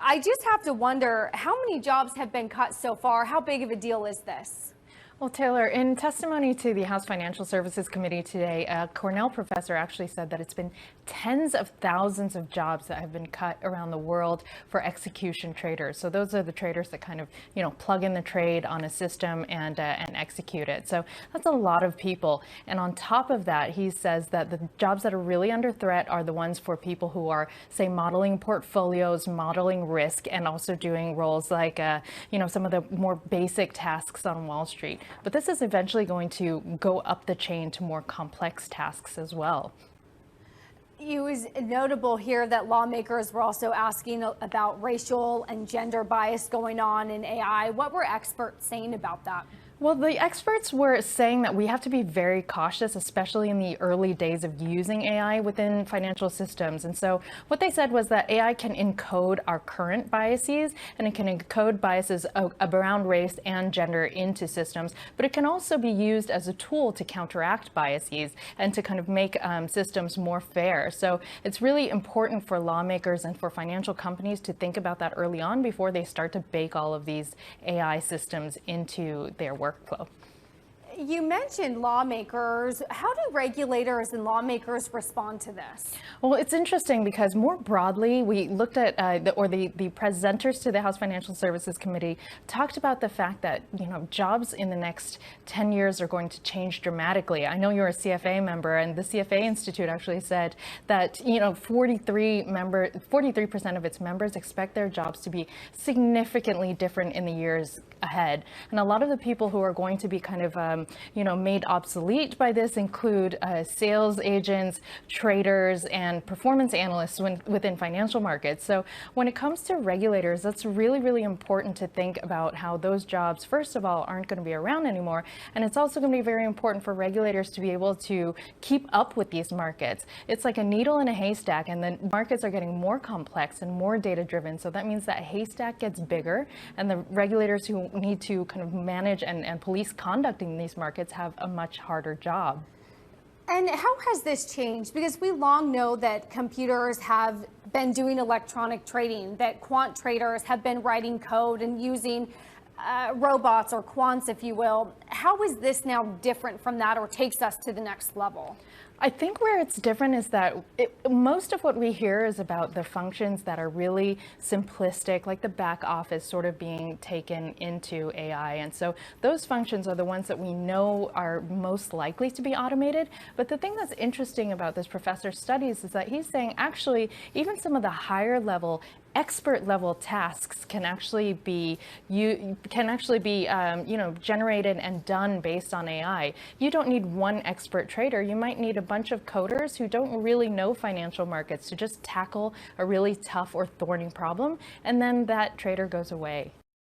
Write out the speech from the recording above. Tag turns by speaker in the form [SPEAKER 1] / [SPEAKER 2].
[SPEAKER 1] I just have to wonder how many jobs have been cut so far? How big of a deal is this?
[SPEAKER 2] Well, Taylor, in testimony to the House Financial Services Committee today, a Cornell professor actually said that it's been tens of thousands of jobs that have been cut around the world for execution traders. So those are the traders that kind of, plug in the trade on a system and execute it. So that's a lot of people. And on top of that, he says that the jobs that are really under threat are the ones for people who are, say, modeling portfolios, modeling risk, and also doing roles like, some of the more basic tasks on Wall Street. But this is eventually going to go up the chain to more complex tasks as well.
[SPEAKER 1] It was notable here that lawmakers were also asking about racial and gender bias going on in AI. What were experts saying about that?
[SPEAKER 2] Well, the experts were saying that we have to be very cautious, especially in the early days of using AI within financial systems. And so what they said was that AI can encode our current biases, and it can encode biases around race and gender into systems, but it can also be used as a tool to counteract biases and to kind of make systems more fair. So it's really important for lawmakers and for financial companies to think about that early on before they start to bake all of these AI systems into their workflow.
[SPEAKER 1] You mentioned lawmakers. How do regulators and lawmakers respond to this?
[SPEAKER 2] Well, it's interesting because more broadly, we looked at the presenters to the House Financial Services Committee talked about the fact that, jobs in the next 10 years are going to change dramatically. I know you're a CFA member, and the CFA Institute actually said that, 43% of its members expect their jobs to be significantly different in the years ahead. And a lot of the people who are going to be kind of, made obsolete by this include sales agents, traders, and performance analysts within financial markets. So when it comes to regulators, that's really, really important to think about how those jobs, first of all, aren't going to be around anymore. And it's also going to be very important for regulators to be able to keep up with these markets. It's like a needle in a haystack, and the markets are getting more complex and more data-driven. So that means that haystack gets bigger, and the regulators who need to kind of manage and police conduct in these markets have a much harder job.
[SPEAKER 1] And how has this changed? Because we long know that computers have been doing electronic trading, that quant traders have been writing code and using robots or quants, if you will. How is this now different from that, or takes us to the next level?
[SPEAKER 2] I think where it's different is that most of what we hear is about the functions that are really simplistic, like the back office sort of being taken into AI. And so those functions are the ones that we know are most likely to be automated. But the thing that's interesting about this professor's studies is that he's saying actually even some of the higher level expert level tasks can actually be generated and done based on AI. You don't need one expert trader. You might need a bunch of coders who don't really know financial markets to just tackle a really tough or thorny problem, and then that trader goes away.